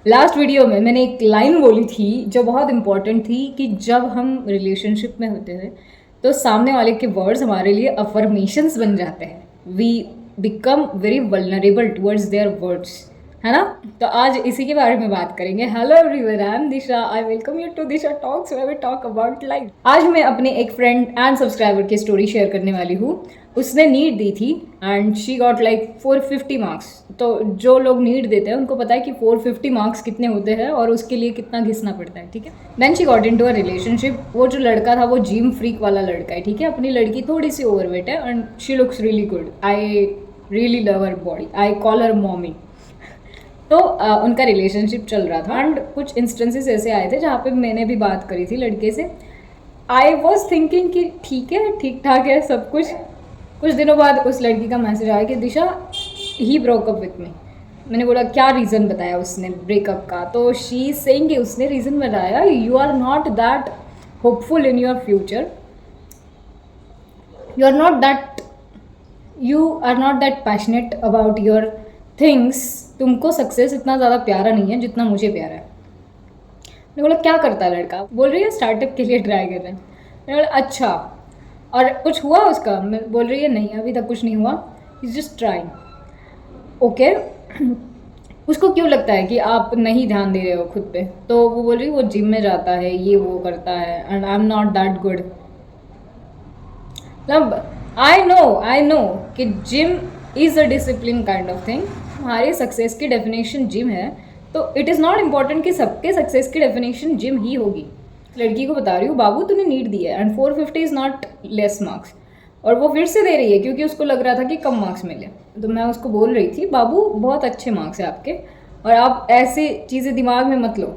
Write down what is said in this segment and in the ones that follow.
Last video में मैंने एक लाइन बोली थी जो बहुत इंपॉर्टेंट थी कि जब हम रिलेशनशिप में होते हैं तो सामने वाले के वर्ड्स हमारे लिए अफर्मेशंस बन जाते हैं। We become very vulnerable towards their words, है ना। तो आज इसी के बारे में बात करेंगे। Hello everyone, I am Disha. I welcome you to Disha talks where we talk about life. आज मैं अपने एक फ्रेंड एंड सब्सक्राइबर की स्टोरी शेयर करने वाली हूँ। उसने नीट दी थी and she got like 450 marks. तो जो लोग नीट देते हैं उनको पता है कि 450 मार्क्स कितने होते हैं और उसके लिए कितना घिसना पड़ता है, ठीक है। Then she got into a relationship. वो जो लड़का था वो जिम फ्रीक वाला लड़का है, ठीक है। अपनी लड़की थोड़ी सी ओवरवेट है and she looks really good. I really love her body. I call her mommy. तो उनका रिलेशनशिप चल रहा था एंड कुछ इंस्टेंसेस ऐसे आए थे जहाँ पे मैंने भी बात करी थी लड़के से। आई वॉज थिंकिंग कि ठीक है, ठीक ठाक है सब कुछ। कुछ दिनों बाद उस लड़की का मैसेज आया कि दिशा ही ब्रोकअप विथ मी। मैंने बोला क्या रीज़न बताया उसने ब्रेकअप का। तो शी सेइंग कि उसने रीज़न बताया, you are not that hopeful in your future, you are not that passionate about your things. तुमको सक्सेस इतना ज़्यादा प्यारा नहीं है जितना मुझे प्यारा है। मैंने बोला क्या करता है लड़का। बोल रही है स्टार्टअप के लिए ट्राई कर रहे हैं। मैंने बोला अच्छा, और कुछ हुआ उसका। मैं बोल रही है नहीं अभी तक कुछ नहीं हुआ, इज जस्ट ट्राइंग। ओके। उसको क्यों लगता है कि आप नहीं ध्यान दे रहे हो खुद पे। तो वो बोल रही है वो जिम में जाता है, ये वो करता है and I am not that good. मतलब आई नो कि gym is a discipline kind of thing. हमारे सक्सेस की डेफिनेशन जिम है, तो इट इज़ नॉट इम्पॉर्टेंट कि सबके सक्सेस की डेफिनेशन जिम ही होगी। लड़की को बता रही हूँ बाबू तूने नीट दी है and 450 is not less marks. और वो फिर से दे रही है क्योंकि उसको लग रहा था कि कम मार्क्स मिले। तो मैं उसको बोल रही थी बाबू बहुत अच्छे मार्क्स है आपके और आप ऐसे चीज़ें दिमाग में मत लो।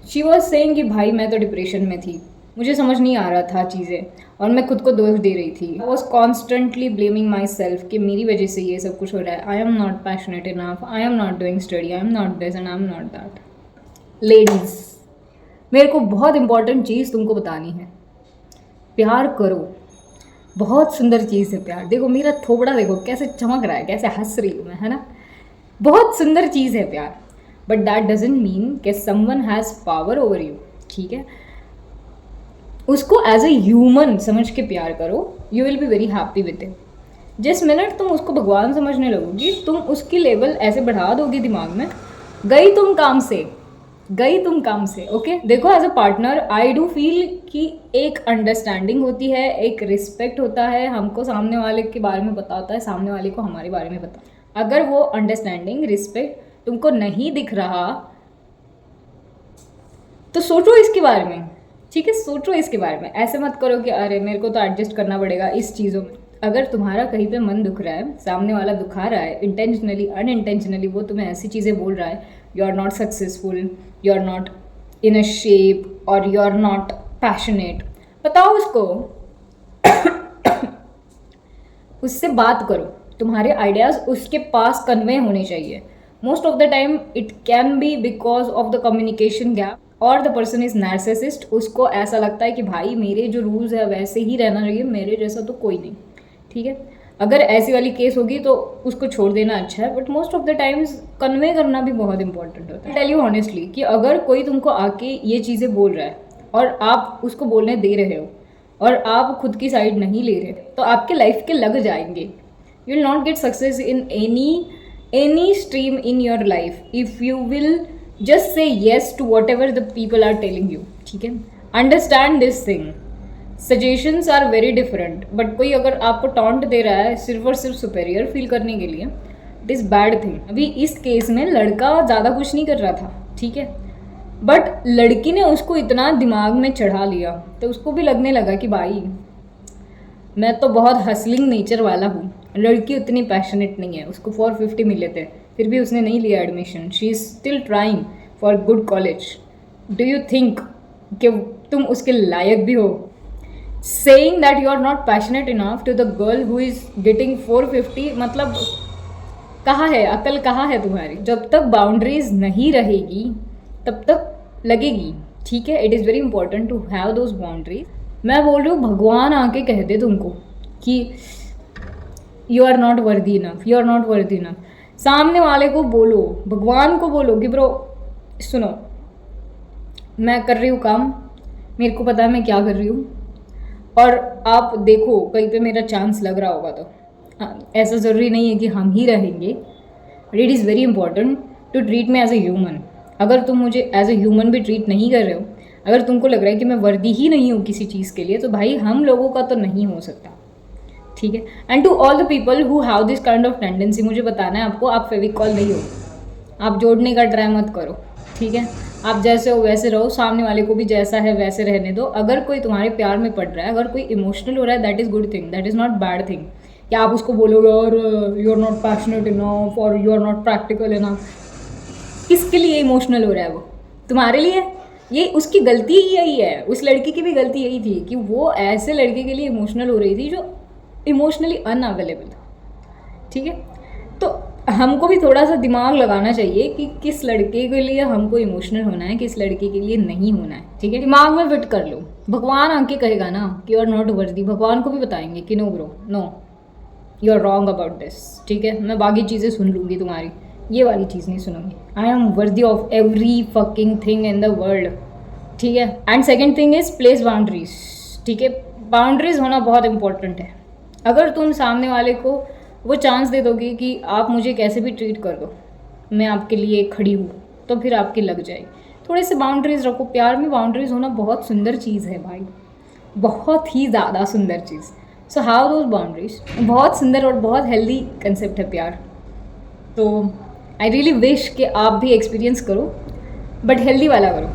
शी वॉज सेइंग कि भाई मैं तो डिप्रेशन में थी, मुझे समझ नहीं आ रहा था चीज़ें और मैं खुद को दोष दे रही थी। I was constantly blaming my self कि मेरी वजह से ये सब कुछ हो रहा है। I am not passionate enough, I am not doing study, I am not this and I am not that. Ladies, मेरे को बहुत इंपॉर्टेंट चीज़ तुमको बतानी है। प्यार करो, बहुत सुंदर चीज़ है प्यार। देखो मेरा थोबड़ा देखो कैसे चमक रहा है, कैसे हंस रही हूँ मैं, है ना। बहुत सुंदर चीज़ है प्यार, बट दैट डजेंट मीन कि someone has power over you, ठीक है। उसको एज ए ह्यूमन समझ के प्यार करो, you will be very happy with it. जिस मिनट तुम उसको भगवान समझने लगोगी, तुम उसकी लेवल ऐसे बढ़ा दोगी दिमाग में, गई तुम काम से, गई तुम काम से। ओके देखो as a partner I do feel कि एक अंडरस्टैंडिंग होती है, एक रिस्पेक्ट होता है। हमको सामने वाले के बारे में पता होता है, सामने वाले को हमारे बारे में पता। अगर वो अंडरस्टैंडिंग रिस्पेक्ट तुमको नहीं दिख रहा तो सोचो इसके बारे में, ठीक है। सोचो इसके बारे में, ऐसे मत करो कि अरे मेरे को तो एडजस्ट करना पड़ेगा इस चीज़ों में। अगर तुम्हारा कहीं पे मन दुख रहा है, सामने वाला दुखा रहा है, इंटेंशनली अनइंटेंशनली वो तुम्हें ऐसी चीज़ें बोल रहा है, you are not successful, you are not in a shape और यू आर नॉट पैशनेट, बताओ उसको। उससे बात करो, तुम्हारे आइडियाज़ उसके पास कन्वे होने चाहिए। Most of the time it can be because of the communication gap और द पर्सन इज नार्सिसिस्ट। उसको ऐसा लगता है कि भाई मेरे जो रूल्स है वैसे ही रहना चाहिए, मेरे जैसा तो कोई नहीं, ठीक है। अगर ऐसी वाली केस होगी तो उसको छोड़ देना अच्छा है, but most of the times convey करना भी बहुत इंपॉर्टेंट होता है। टेल यू ऑनेस्टली कि अगर कोई तुमको आके ये चीज़ें बोल रहा है और आप उसको बोलने दे रहे हो और आप खुद की साइड नहीं ले रहे, तो आपके लाइफ के लग जाएंगे। You will not get success in any stream in your life if you will just say yes to whatever the people are telling you, ठीक है। Understand this thing, suggestions are very different, but कोई अगर आपको taunt दे रहा है सिर्फ और सिर्फ सुपेरियर फील करने के लिए, इट इज़ बैड थिंग। अभी इस केस में लड़का ज़्यादा कुछ नहीं कर रहा था, ठीक है, बट लड़की ने उसको इतना दिमाग में चढ़ा लिया तो उसको भी लगने लगा कि भाई मैं तो बहुत हसलिंग नेचर वाला हूँ, लड़की उतनी पैशनेट नहीं है। उसको 450 मिले थे फिर भी उसने नहीं लिया admission. She is still trying for good college. Do you think कि तुम उसके लायक भी हो? Saying that you are not passionate enough to the girl who is getting 450, मतलब कहाँ है अकल, कहाँ है तुम्हारी? जब तक बाउंड्रीज नहीं रहेगी तब तक लगेगी, ठीक है। It is very important to have those boundaries. मैं बोल रही हूँ भगवान आके कह दे तुमको कि you are not worthy enough, you are not worthy enough. सामने वाले को बोलो, भगवान को बोलो कि ब्रो सुनो, मैं कर रही हूँ काम, मेरे को पता है मैं क्या कर रही हूँ, और आप देखो कहीं पे मेरा चांस लग रहा होगा तो ऐसा ज़रूरी नहीं है कि हम ही रहेंगे, but it is very important to treat me as a human. अगर तुम मुझे एज ए ह्यूमन भी ट्रीट नहीं कर रहे हो, अगर तुमको लग रहा है कि मैं वर्दी ही नहीं हूँ किसी चीज़ के लिए, तो भाई हम लोगों का तो नहीं हो सकता, ठीक है। And to all the people who have this kind of tendency, मुझे बताना है आपको, आप फेविकॉल नहीं हो, आप जोड़ने का ट्राई मत करो, ठीक है। आप जैसे हो वैसे रहो, सामने वाले को भी जैसा है वैसे रहने दो। अगर कोई तुम्हारे प्यार में पड़ रहा है, अगर कोई इमोशनल हो रहा है, that is good thing, that is not bad thing. या आप उसको बोलोगे और you are not passionate enough और you are not practical enough, किसके लिए इमोशनल हो रहा है वो? तुम्हारे लिए। ये उसकी गलती ही यही है, उस लड़की की भी गलती यही थी कि वो ऐसे लड़के के लिए इमोशनल हो रही थी जो इमोशनली अनअवेलेबल था, ठीक है। तो हमको भी थोड़ा सा दिमाग लगाना चाहिए कि किस लड़के के लिए हमको इमोशनल होना है, किस लड़के के लिए नहीं होना है, ठीक है। दिमाग में फिट कर लो। भगवान आके कहेगा ना कि यू आर नॉट वर्दी, भगवान को भी बताएंगे कि no bro, no, you are wrong about this, ठीक है। मैं बाकी चीज़ें सुन लूँगी तुम्हारी, ये वाली चीज़ नहीं सुनूंगी। I am worthy of every fucking thing in the world, ठीक है। And second thing is place boundaries, ठीक है। बाउंड्रीज होना बहुत इंपॉर्टेंट है। अगर तुम सामने वाले को वो चांस दे दोगे कि आप मुझे कैसे भी ट्रीट कर दो, मैं आपके लिए खड़ी हूँ, तो फिर आपकी लग जाएगी। थोड़े से बाउंड्रीज रखो। प्यार में बाउंड्रीज होना बहुत सुंदर चीज़ है भाई, बहुत ही ज़्यादा सुंदर चीज़। सो हाउ दोज बाउंड्रीज, बहुत सुंदर और बहुत हेल्दी कंसेप्ट है प्यार। तो आई रियली विश कि आप भी एक्सपीरियंस करो, बट हेल्दी वाला करो।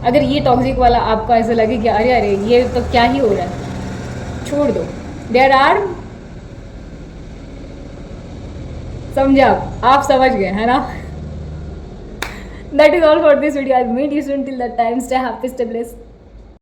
अगर ये टॉक्सिक वाला आपको ऐसा लगे कि अरे अरे ये तो क्या ही हो रहा है, छोड़ दो। देयर आर, समझे आप समझ गए है ना। That is all for this video. I meet you soon, till that time stay happy, stay blessed.